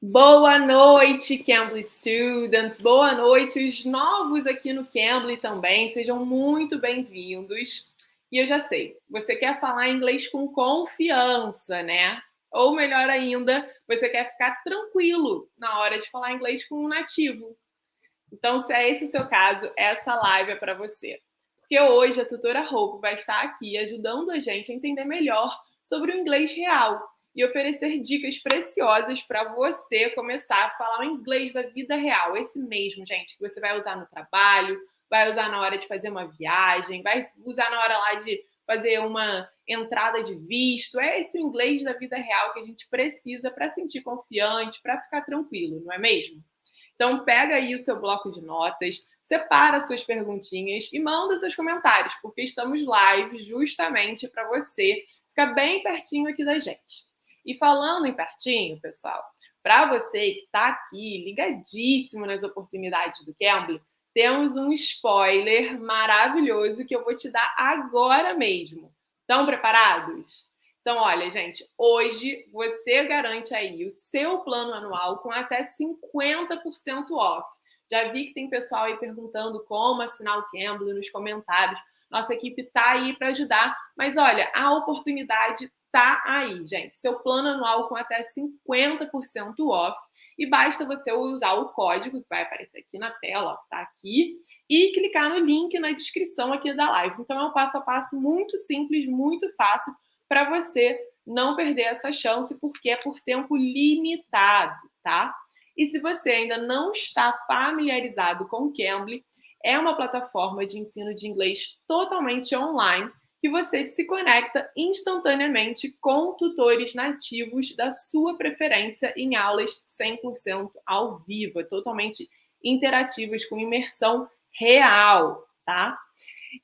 Boa noite, Cambly Students! Boa noite, os novos aqui no Cambly também. Sejam muito bem-vindos. E eu já sei, você quer falar inglês com confiança, né? Ou melhor ainda, você quer ficar tranquilo na hora de falar inglês com um nativo. Então, se é esse o seu caso, essa live é para você. Porque hoje a Tutora Hope vai estar aqui ajudando a gente a entender melhor sobre o inglês real e oferecer dicas preciosas para você começar a falar o inglês da vida real. Esse mesmo, gente, que você vai usar no trabalho, vai usar na hora de fazer uma viagem, vai usar na hora lá de fazer uma entrada de visto. É esse inglês da vida real que a gente precisa para sentir confiante, para ficar tranquilo, não é mesmo? Então, pega aí o seu bloco de notas, separa suas perguntinhas e manda seus comentários, porque estamos live justamente para você ficar bem pertinho aqui da gente. E falando em pertinho, pessoal, para você que está aqui ligadíssimo nas oportunidades do Cambly, temos um spoiler maravilhoso que eu vou te dar agora mesmo. Estão preparados? Então, olha, gente, hoje você garante aí o seu plano anual com até 50% off. Já vi que tem pessoal aí perguntando como assinar o Cambly nos comentários. Nossa equipe tá aí para ajudar, mas olha, a oportunidade tá aí, gente. Seu plano anual com até 50% off. E basta você usar o código que vai aparecer aqui na tela, ó, tá aqui, e clicar no link na descrição aqui da live. Então é um passo a passo muito simples, muito fácil, para você não perder essa chance, porque é por tempo limitado, tá? E se você ainda não está familiarizado com o Cambly, é uma plataforma de ensino de inglês totalmente online que você se conecta instantaneamente com tutores nativos da sua preferência em aulas 100% ao vivo, totalmente interativas, com imersão real, tá?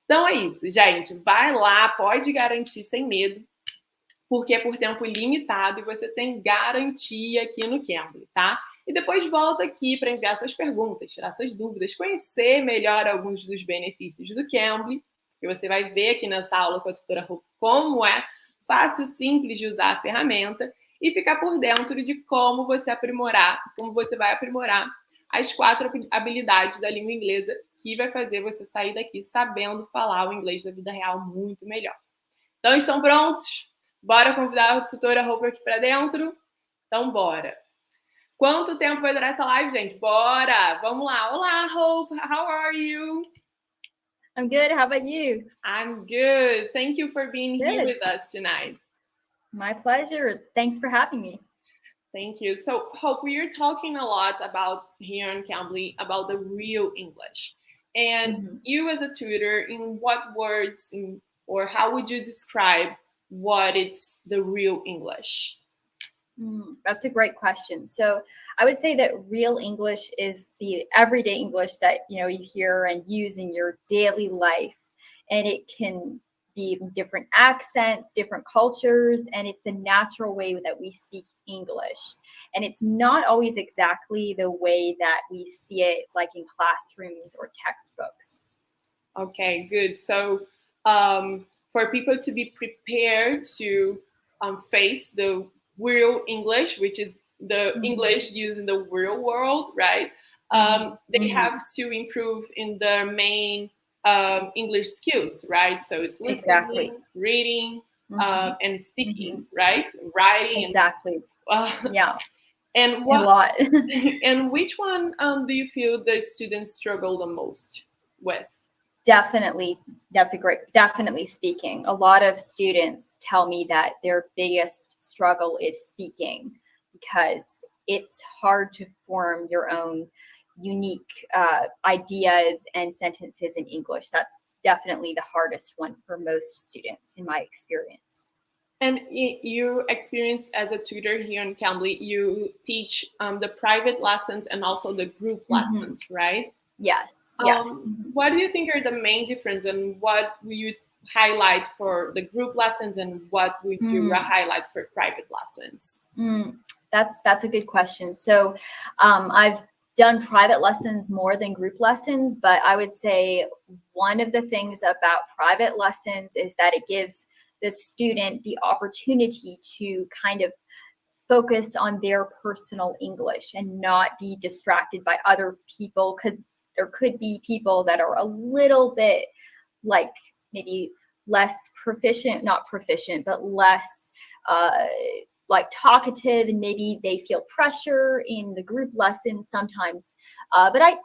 Então é isso, gente. Vai lá, pode garantir sem medo, porque é por tempo limitado e você tem garantia aqui no Cambly, tá? E depois volta aqui para enviar suas perguntas, tirar suas dúvidas, conhecer melhor alguns dos benefícios do Cambly, que você vai ver aqui nessa aula com a Tutora Hope como é fácil, simples de usar a ferramenta e ficar por dentro de como você vai aprimorar as 4 habilidades da língua inglesa que vai fazer você sair daqui sabendo falar o inglês da vida real muito melhor. Então, estão prontos? Bora convidar a Tutora Hope aqui para dentro? Então, bora! Quanto tempo vai durar essa live, gente? Bora! Vamos lá! Olá, Hope! How are you? I'm good. How about you? I'm good. Thank you for being here with us tonight. My pleasure. Thanks for having me. Thank you. So, Hope, we are talking a lot about here on Cambly about the real English. And you as a tutor, in what words or how would you describe what is the real English? That's a great question. So I would say that real English is the everyday English that you hear and use in your daily life, and it can be different accents, different cultures, and it's the natural way that we speak English. And it's not always exactly the way that we see it, like in classrooms or textbooks. Okay, good. So for people to be prepared to face the real English, which is the English used in the real world, right? They have to improve in their main English skills, right? So it's listening, reading, and speaking, right? Writing. Exactly. Yeah. And a lot. And which one do you feel the students struggle the most with? Definitely. Definitely speaking. A lot of students tell me that their biggest struggle is speaking, because it's hard to form your own unique ideas and sentences in English. That's definitely the hardest one for most students in my experience. And you experience as a tutor here in Cambly, you teach the private lessons and also the group lessons, right? Yes. What do you think are the main difference, and what will you highlight for the group lessons, and what would you highlight for private lessons? That's a good question. So I've done private lessons more than group lessons, but I would say one of the things about private lessons is that it gives the student the opportunity to kind of focus on their personal English and not be distracted by other people, because there could be people that are a little bit like maybe less proficient, not proficient, but less like talkative, and maybe they feel pressure in the group lessons sometimes. But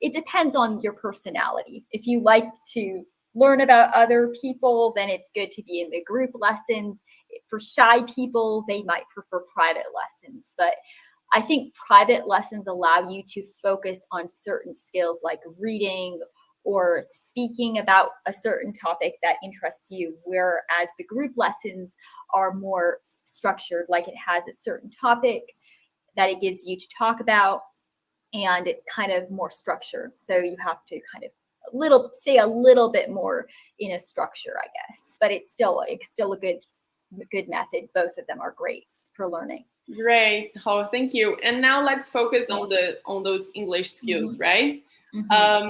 it depends on your personality. If you like to learn about other people, then it's good to be in the group lessons. For shy people, they might prefer private lessons. But I think private lessons allow you to focus on certain skills like reading or speaking about a certain topic that interests you, whereas the group lessons are more structured, like it has a certain topic that it gives you to talk about, and it's kind of more structured. So you have to kind of stay a little bit more in a structure, I guess. But it's still a good method. Both of them are great for learning. Great. Oh, thank you. And now let's focus on those English skills, right?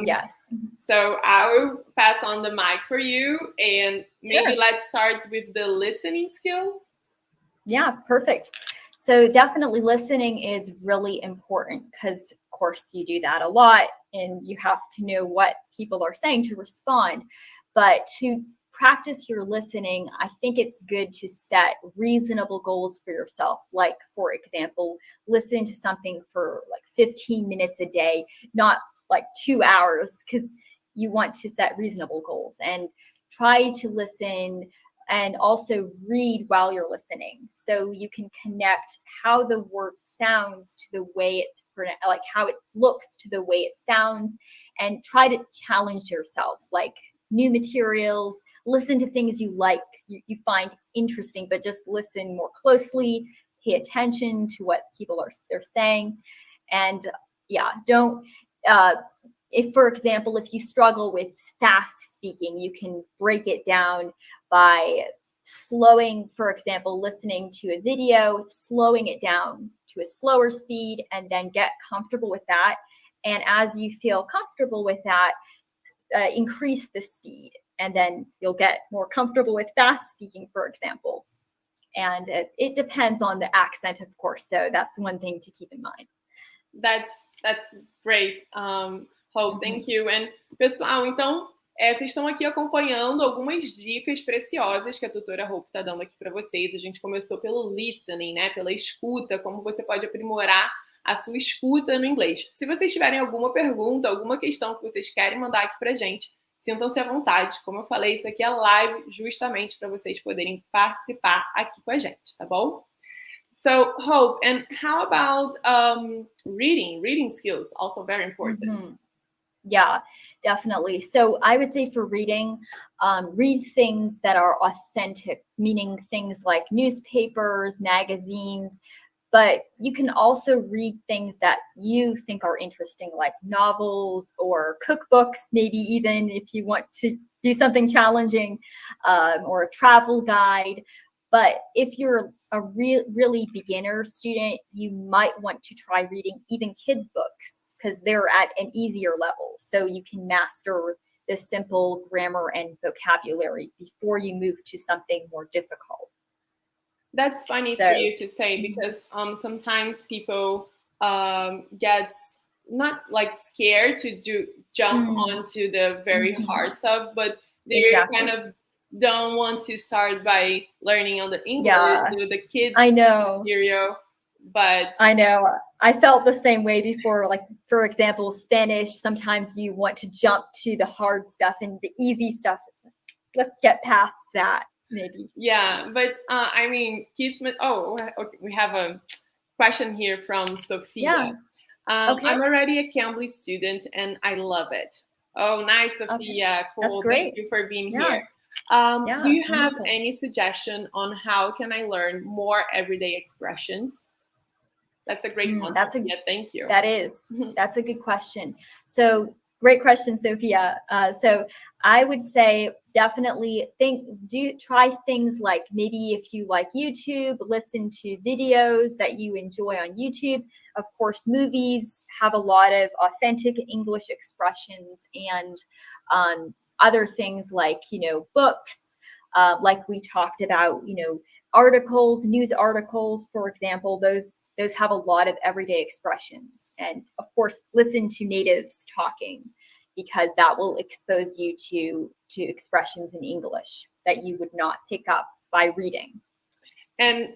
Yes. So I will pass on the mic for you, and maybe Sure. let's start with the listening skill. Yeah, perfect. So definitely listening is really important, because of course you do that a lot and you have to know what people are saying to respond. But to practice your listening, I think it's good to set reasonable goals for yourself. Like, for example, listen to something for like 15 minutes a day, not like 2 hours, because you want to set reasonable goals. And try to listen and also read while you're listening, so you can connect how the word sounds to the way it's like how it looks to the way it sounds, and try to challenge yourself, like new materials. Listen to things you like, you find interesting, but just listen more closely, pay attention to what people they're saying. And yeah, don't if, for example, if you struggle with fast speaking, you can break it down by slowing, for example, listening to a video, slowing it down to a slower speed, and then get comfortable with that. And as you feel comfortable with that, increase the speed, and then you'll get more comfortable with fast speaking, for example. And it depends on the accent, of course. So that's one thing to keep in mind. That's great. Hope, thank you. And, pessoal, então, vocês estão aqui acompanhando algumas dicas preciosas que a Tutora Hope está dando aqui para vocês. A gente começou pelo listening, né? Pela escuta, como você pode aprimorar a sua escuta no inglês. Se vocês tiverem alguma pergunta, alguma questão que vocês querem mandar aqui para a gente, sintam-se à vontade. Como eu falei, isso aqui é live justamente para vocês poderem participar aqui com a gente, tá bom? So, Hope, and how about reading skills? Also very important. Yeah, definitely. So I would say for reading, read things that are authentic, meaning things like newspapers, magazines, but you can also read things that you think are interesting, like novels or cookbooks, maybe even if you want to do something challenging, or a travel guide. But if you're a really beginner student, you might want to try reading even kids' books, because they're at an easier level. So you can master the simple grammar and vocabulary before you move to something more difficult. That's funny for you to say, because sometimes people get not like scared to jump onto the very hard stuff, but they kind of don't want to start by learning on the English, the kids material. But I know, I felt the same way before. Like, for example, Spanish, sometimes you want to jump to the hard stuff, and the easy stuff is like, let's get past that, maybe. Yeah, but I mean, kids, okay, we have a question here from Sophia. I'm already a Cambly student and I love it. Oh, nice, Sophia. Cool. That's great. Thank you for being here. Do you have any suggestion on how can I learn more everyday expressions? That's a great one. Thank you. That's a good question. So great question, Sophia. So I would say definitely try things like, maybe if you like YouTube, listen to videos that you enjoy on YouTube. Of course, movies have a lot of authentic English expressions, and other things like, books. Like we talked about, articles, news articles, for example, those have a lot of everyday expressions. And of course, listen to natives talking, because that will expose you to expressions in English that you would not pick up by reading. And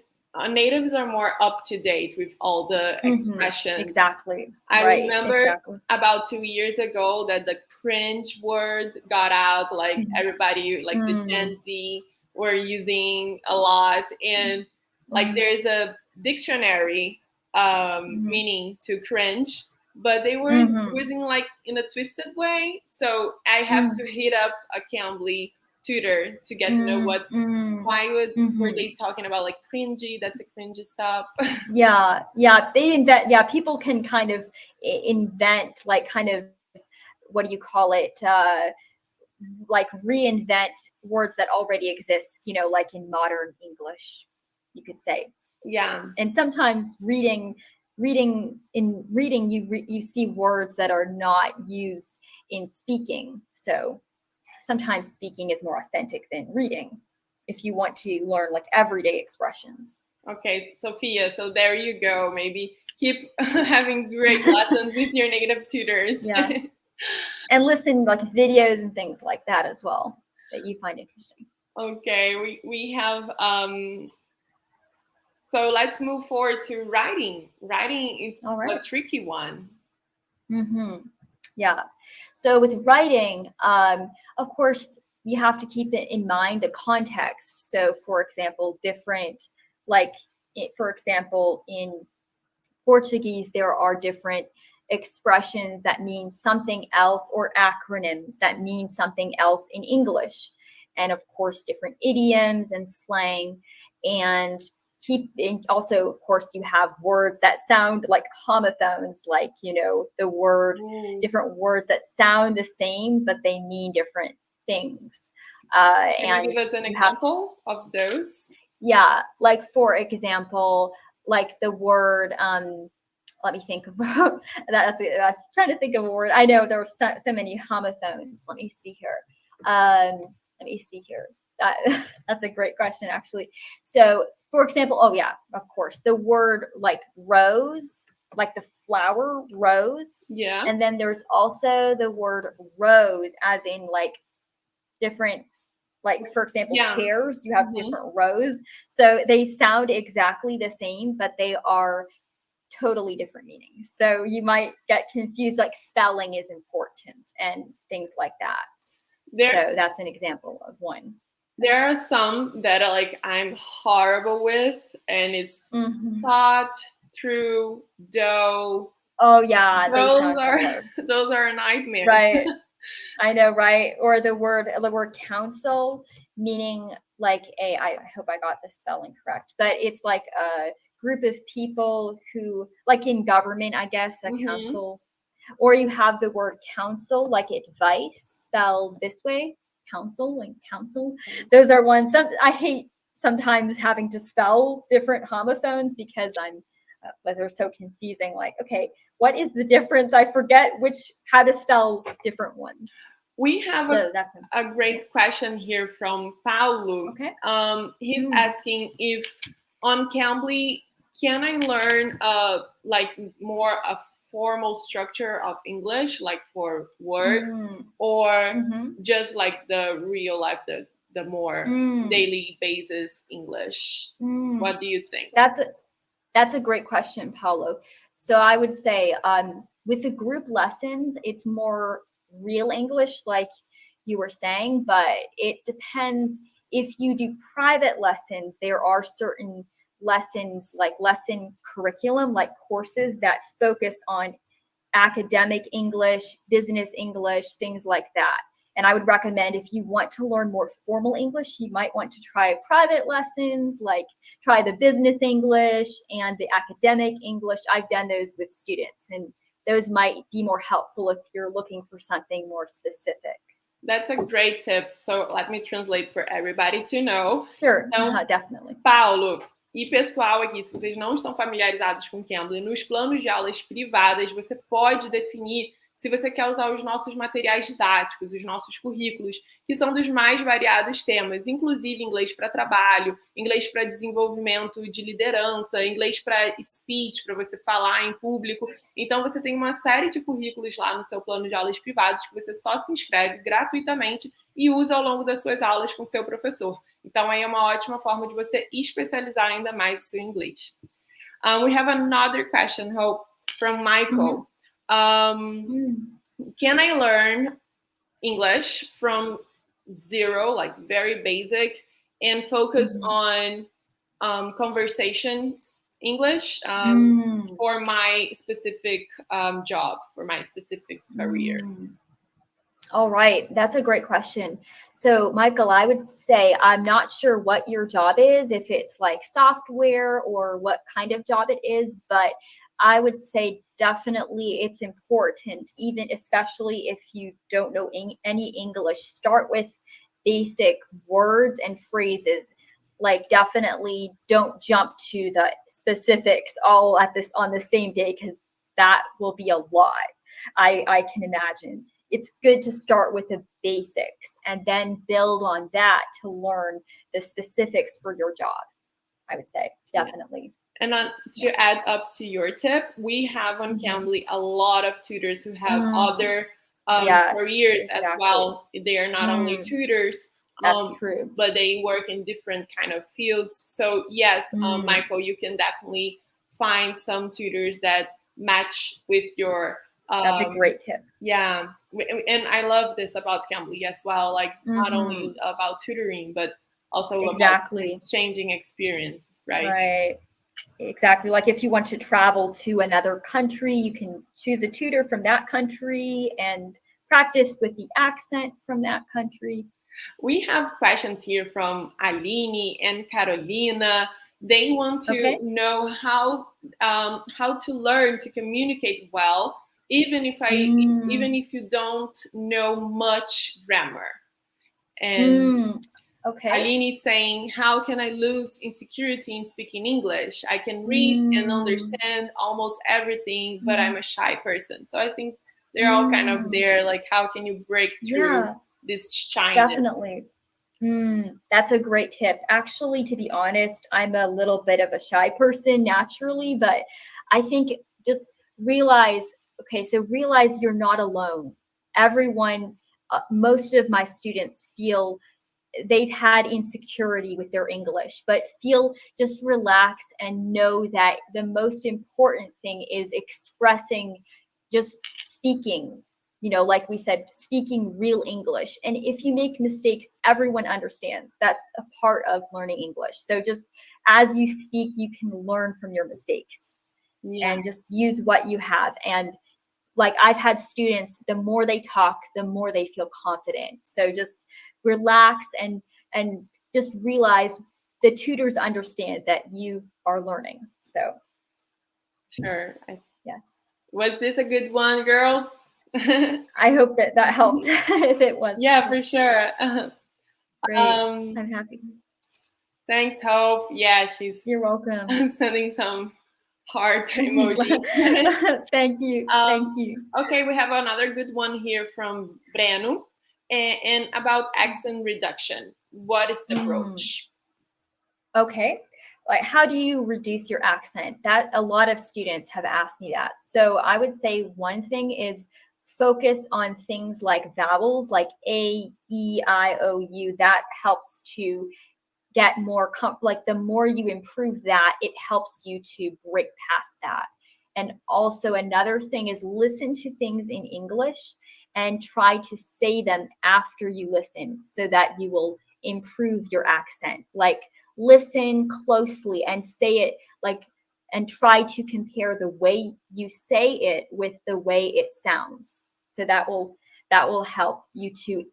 natives are more up to date with all the expressions. Exactly. I remember about 2 years ago that the cringe word got out, like everybody, like the Gen Z were using a lot. And like there's a dictionary meaning to cringe, but they were using like in a twisted way. So I have to hit up a Cambly tutor to get to know what why were they talking about like cringy, that's a cringy stuff. They invent, people can kind of invent, like, kind of, what do you call it, like reinvent words that already exist, like in modern English, you could say. And sometimes reading you see words that are not used in speaking. So sometimes speaking is more authentic than reading if you want to learn like everyday expressions. Okay, Sophia, so there you go. Maybe keep having great lessons with your native tutors. And listen like videos and things like that as well that you find interesting. Okay, we have so let's move forward to writing. Writing is a tricky one. So with writing, of course, you have to keep it in mind the context. So for example, for example, in Portuguese, there are different expressions that mean something else, or acronyms that mean something else in English. And of course, different idioms and slang. And also, of course, you have words that sound like homophones, like, the word, different words that sound the same, but they mean different things. Can you give us an example of those? Yeah, like for example, like the word, let me think about that. I'm trying to think of a word. I know there were so many homophones. Let me see here. That's a great question, actually. So, for example, of course, the word like rose, like the flower rose. And then there's also the word rose, as in like different, like, for example, chairs, you have different rows. So they sound exactly the same, but they are totally different meanings. So you might get confused, like spelling is important and things like that. So that's an example of one. There are some that are like I'm horrible with, and it's thought, through, dough. Oh yeah, those are a nightmare. Right. I know, right? Or the word council, meaning like I hope I got the spelling correct, but it's like a group of people who, like in government, I guess, a council. Or you have the word counsel, like advice, spelled this way, counsel and counsel. Those are ones. I hate sometimes having to spell different homophones because they're so confusing. Like, okay, what is the difference? I forget how to spell different ones. We have a great question here from Paulo. Okay. He's asking if on Cambly, can I learn like more a formal structure of English, like for work, or just like the real life, the more daily basis English? What do you think? That's a great question, Paulo. So I would say with the group lessons, it's more real English, like you were saying, but it depends. If you do private lessons, there are certain lessons, like lesson curriculum, like courses that focus on academic English, business English, things like that. And I would recommend, if you want to learn more formal English, you might want to try private lessons, like try the business English and the academic English. I've done those with students, and those might be more helpful if you're looking for something more specific. That's a great tip. So let me translate for everybody to know. Sure, definitely. Paulo e pessoal aqui, se vocês não estão familiarizados com Cambly, nos planos de aulas privadas, você pode definir se você quer usar os nossos materiais didáticos, os nossos currículos, que são dos mais variados temas, inclusive inglês para trabalho, inglês para desenvolvimento de liderança, inglês para speech, para você falar em público. Então, você tem uma série de currículos lá no seu plano de aulas privados que você só se inscreve gratuitamente e usa ao longo das suas aulas com o seu professor. Então, aí é uma ótima forma de você especializar ainda mais o seu inglês. We have another question, Hope, from Michael. Can I learn English from zero, like very basic, and focus on conversations English for my specific job, for my specific career? All right, that's a great question. So, Michael, I would say I'm not sure what your job is, if it's like software or what kind of job it is, but I would say definitely it's important, even especially if you don't know any English, start with basic words and phrases. Like, definitely don't jump to the specifics all on the same day, because that will be a lot. I can imagine. It's good to start with the basics and then build on that to learn the specifics for your job, I would say, definitely. And to add up to your tip, we have on Cambly a lot of tutors who have other careers as well. They are not only tutors, that's true, but they work in different kind of fields. So yes, Michael, you can definitely find some tutors that match with your that's a great tip. Yeah, and I love this about Cambly as well. Like, it's not only about tutoring, but also about exchanging experiences, right? Right. Exactly. Like, if you want to travel to another country, you can choose a tutor from that country and practice with the accent from that country. We have questions here from Aline and Carolina. They want to know how to learn to communicate well, even if you don't know much grammar. And Aline is saying, how can I lose insecurity in speaking English? I can read and understand almost everything, but I'm a shy person. So I think they're all kind of there. Like, how can you break through this shyness? Definitely. That's a great tip. Actually, to be honest, I'm a little bit of a shy person naturally, but I think just realize you're not alone. Everyone, most of my students feel they've had insecurity with their English, but just relax and know that the most important thing is expressing, just speaking, like we said, speaking real English. And if you make mistakes, everyone understands. That's a part of learning English. So just as you speak, you can learn from your mistakes and just use what you have. And like, I've had students, the more they talk, the more they feel confident. So just relax and just realize the tutors understand that you are learning. So sure. Yes. Was this a good one, girls? I hope that helped. If it was. Yeah, for sure. Great. I'm happy. Thanks, Hope. Yeah, You're welcome. sending some heart emoji. Thank you. Thank you. Okay, we have another good one here from Breno, and about accent reduction. What is the approach? Okay. Like, how do you reduce your accent? That a lot of students have asked me that. So I would say one thing is focus on things like vowels, like A, E, I, O, U. That helps to get more, like, the more you improve that, it helps you to break past that. And also another thing is listen to things in English and try to say them after you listen so that you will improve your accent. Like, listen closely and say it and try to compare the way you say it with the way it sounds. So that will help you to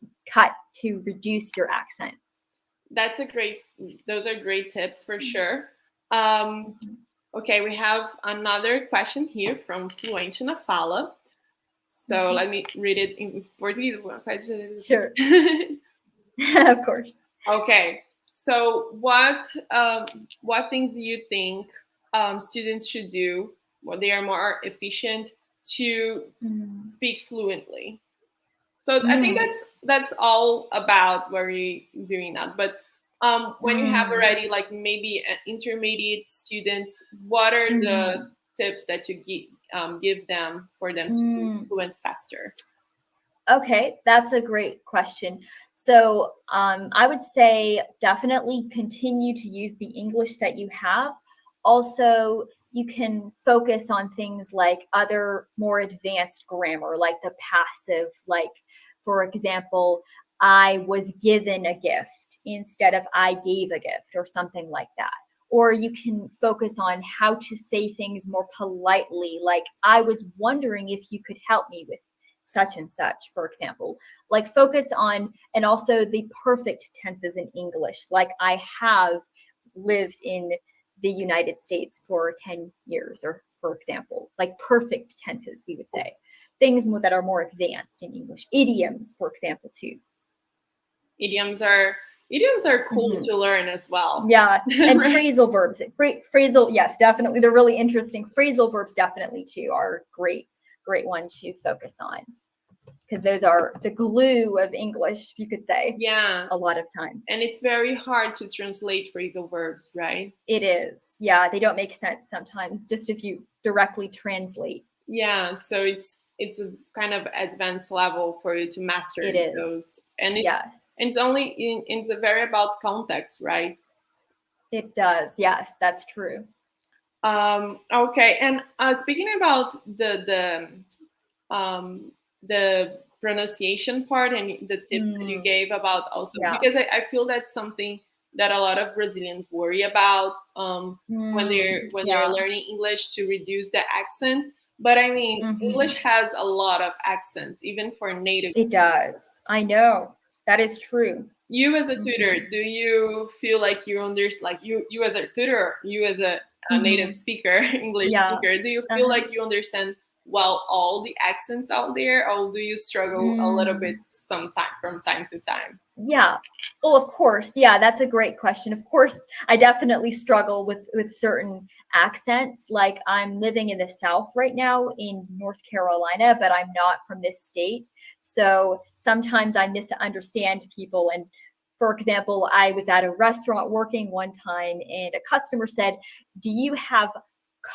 reduce your accent. Those are great tips for sure. Okay, we have another question here from Fluente na Fala. So let me read it in Portuguese. Sure. Of course. Okay. So what things do you think students should do when they are more efficient to speak fluently. So I think that's all about where you're doing that. But when you have already like maybe an intermediate students, what are the tips that you give them for them to be fluent faster? Okay, that's a great question. So I would say definitely continue to use the English that you have. Also, you can focus on things like other more advanced grammar, like the passive, like, for example, I was given a gift instead of I gave a gift or something like that. Or you can focus on how to say things more politely, like, I was wondering if you could help me with such and such, for example. Like, focus on, and also the perfect tenses in English, like I have lived in the United States for 10 years, or for example, like perfect tenses, we would say. Things that are more advanced in English. Idioms, for example, too. Idioms are cool to learn as well. Yeah, and phrasal verbs. Phrasal, yes, definitely. They're really interesting. Phrasal verbs definitely too are great one to focus on, because those are the glue of English, you could say. Yeah, a lot of times. And it's very hard to translate phrasal verbs, right? It is. Yeah, they don't make sense sometimes, just if you directly translate. Yeah, so it's a kind of advanced level for you to master those. And it's only it's a very about context, right? It does. Yes, that's true. Okay, and speaking about the pronunciation part and the tips that you gave about also, because I feel that's something that a lot of Brazilians worry about when they're learning English, to reduce the accent. But I mean, English has a lot of accents, even for native speakers. It does. I know. That is true. You as a tutor, do you feel like you understand, like you as a tutor, you as a native speaker, English speaker, do you feel like you understand well all the accents out there, or do you struggle a little bit from time to time? Yeah. Well, of course. Yeah, that's a great question. Of course, I definitely struggle with certain accents. Like, I'm living in the South right now in North Carolina, but I'm not from this state. So sometimes I misunderstand people. And for example, I was at a restaurant working one time, and a customer said, "Do you have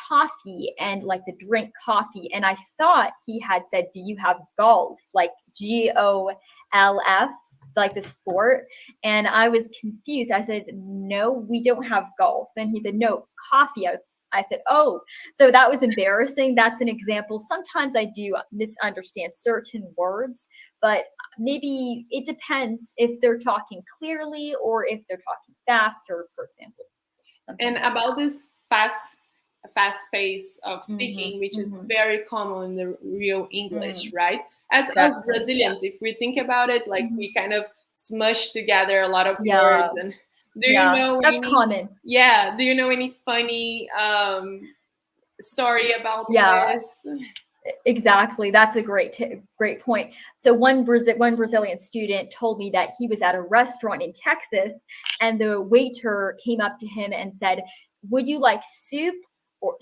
coffee?" and like the drink coffee. And I thought he had said, "Do you have golf?" like GOLF, like the sport. And I was confused. I said, "No, we don't have golf." And he said, "No, coffee." I said, "Oh." So that was embarrassing. That's an example. Sometimes I do misunderstand certain words, but maybe it depends if they're talking clearly or if they're talking fast, or for example. And about this fast pace of speaking, which is very common in the real English, right? As Brazilians, if we think about it, like we kind of smush together a lot of words. And do you know that's common. Yeah. Do you know any funny story about this? Exactly. That's a great point. So one Brazilian student told me that he was at a restaurant in Texas, and the waiter came up to him and said, "Would you like soup or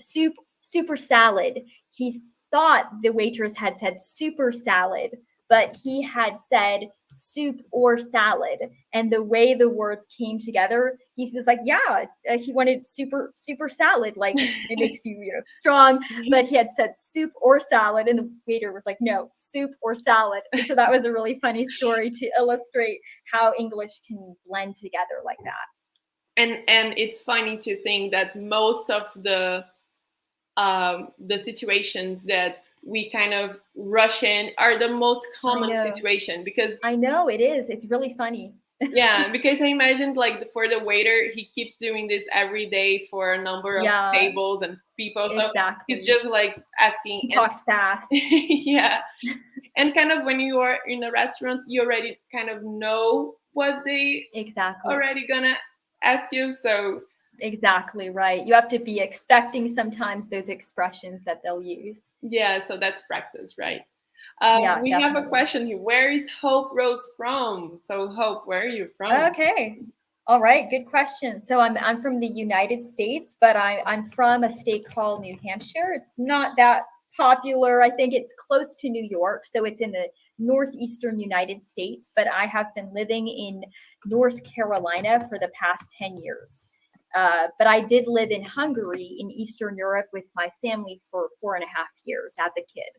super salad?" He thought the waitress had said super salad, but he had said soup or salad. And the way the words came together, he was like, he wanted super salad, like it makes you strong. But he had said soup or salad, and the waiter was like, "No, soup or salad." And so that was a really funny story to illustrate how English can blend together like that. And it's funny to think that most of the situations that we kind of rush in are the most common situation, because I know it is. It's really funny. Yeah, because I imagined, like, for the waiter, he keeps doing this every day for a number of tables and people. So it's just like asking. He talks fast. Yeah. And kind of when you are in a restaurant, you already kind of know what they already gonna ask you. So exactly right. You have to be expecting sometimes those expressions that they'll use. Yeah, so that's practice, right? We have a question here. Where is Hope Rose from? So Hope, where are you from? Okay. All right, good question. So I'm from the United States, but I'm from a state called New Hampshire. It's not that popular. I think it's close to New York, so it's in the northeastern United States, but I have been living in North Carolina for the past 10 years. But I did live in Hungary in Eastern Europe with my family for 4.5 years as a kid.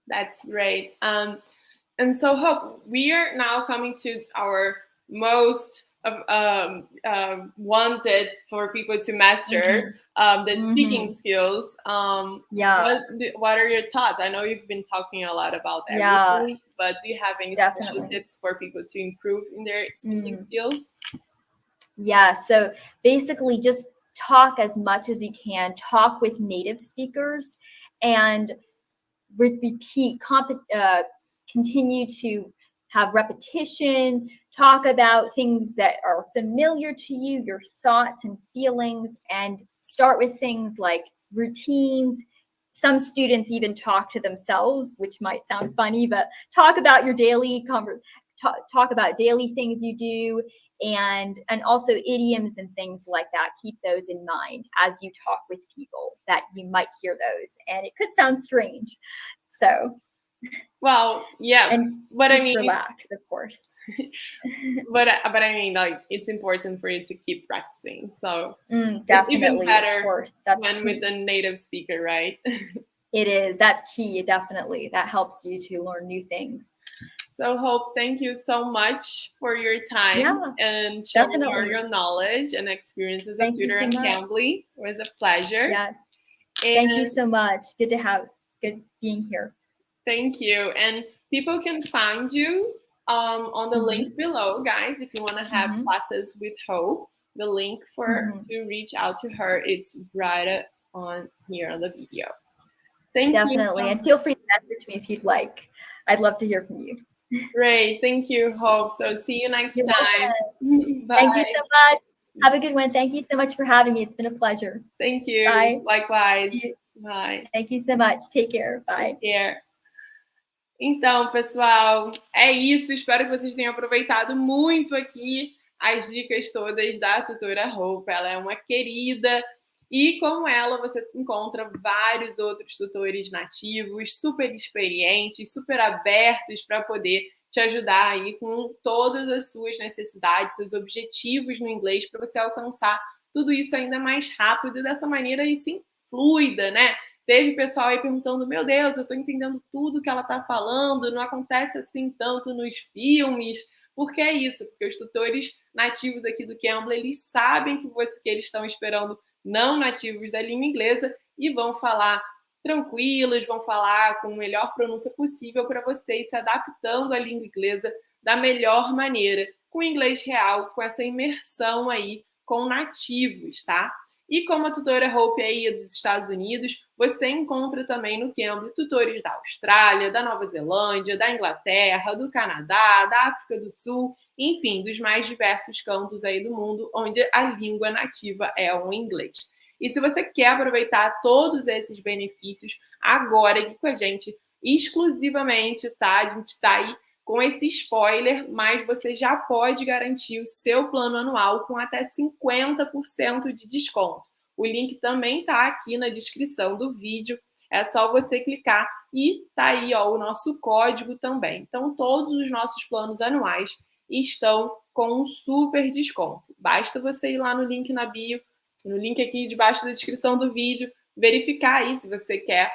That's great. And so, Hope, we are now coming to our most wanted for people to master the speaking skills. What are your thoughts? I know you've been talking a lot about everything, but do you have any special tips for people to improve in their speaking skills? Yeah, so basically just talk as much as you can, talk with native speakers, and repeat, continue to have repetition, talk about things that are familiar to you, your thoughts and feelings, and start with things like routines. Some students even talk to themselves, which might sound funny, but talk about your daily talk about daily things you do, and also idioms and things like that. Keep those in mind as you talk with people, that you might hear those, and it could sound strange. So, well, yeah, and but I mean, relax, of course. but I mean, like, it's important for you to keep practicing. So definitely, it's even better, of course. That's when with a native speaker, right? It is. That's key. Definitely, that helps you to learn new things. So, Hope, thank you so much for your time and sharing all your knowledge and experiences of tutor in Cambly. It was a pleasure. Yeah. Thank you so much. Good being here. Thank you. And people can find you on the link below, guys, if you want to have classes with Hope. The link to reach out to her, it's right on here on the video. Thank you. Definitely. And feel free to message me if you'd like. I'd love to hear from you. Great. Thank you, Hope. So see you next time. Bye. Thank you so much. Have a good one. Thank you so much for having me. It's been a pleasure. Thank you. Bye. Likewise. Bye. Thank you so much. Take care. Bye. Take care. Então, pessoal, é isso. Espero que vocês tenham aproveitado muito aqui as dicas todas da Tutora Hope. Ela é uma querida. E com ela você encontra vários outros tutores nativos, super experientes, super abertos para poder te ajudar aí com todas as suas necessidades, seus objetivos no inglês, para você alcançar tudo isso ainda mais rápido, dessa maneira aí sim, fluida, né? Teve pessoal aí perguntando, meu Deus, eu estou entendendo tudo que ela está falando, não acontece assim tanto nos filmes. Por que é isso? Porque os tutores nativos aqui do Cambly, eles sabem que eles estão esperando não nativos da língua inglesa e vão falar tranquilos, vão falar com a melhor pronúncia possível para vocês, se adaptando à língua inglesa da melhor maneira, com inglês real, com essa imersão aí com nativos, tá? E como a Tutora Hope aí é dos Estados Unidos, você encontra também no Cambly tutores da Austrália, da Nova Zelândia, da Inglaterra, do Canadá, da África do Sul, enfim, dos mais diversos cantos aí do mundo, onde a língua nativa é o inglês. E se você quer aproveitar todos esses benefícios agora aqui com a gente, exclusivamente, tá? A gente tá aí com esse spoiler, mas você já pode garantir o seu plano anual com até 50% de desconto. O link também tá aqui na descrição do vídeo, é só você clicar e tá aí, ó, o nosso código também. Então, todos os nossos planos anuais estão com um super desconto. Basta você ir lá no link na bio, no link aqui debaixo da descrição do vídeo, verificar aí se você quer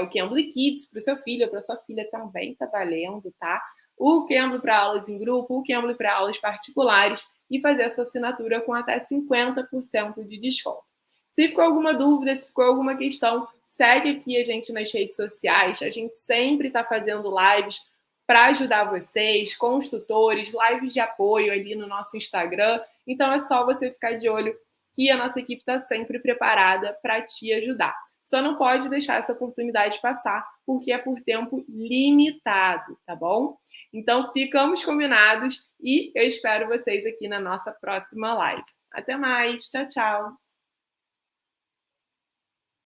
o Cambly Kids para o seu filho ou para sua filha também, tá valendo, tá? O Cambly para aulas em grupo, o Cambly para aulas particulares e fazer a sua assinatura com até 50% de desconto. Se ficou alguma dúvida, se ficou alguma questão, segue aqui a gente nas redes sociais. A gente sempre está fazendo lives para ajudar vocês, com os tutores, lives de apoio ali no nosso Instagram. Então é só você ficar de olho que a nossa equipe está sempre preparada para te ajudar. Só não pode deixar essa oportunidade passar, porque é por tempo limitado, tá bom? Então, ficamos combinados e eu espero vocês aqui na nossa próxima live. Até mais. Tchau, tchau.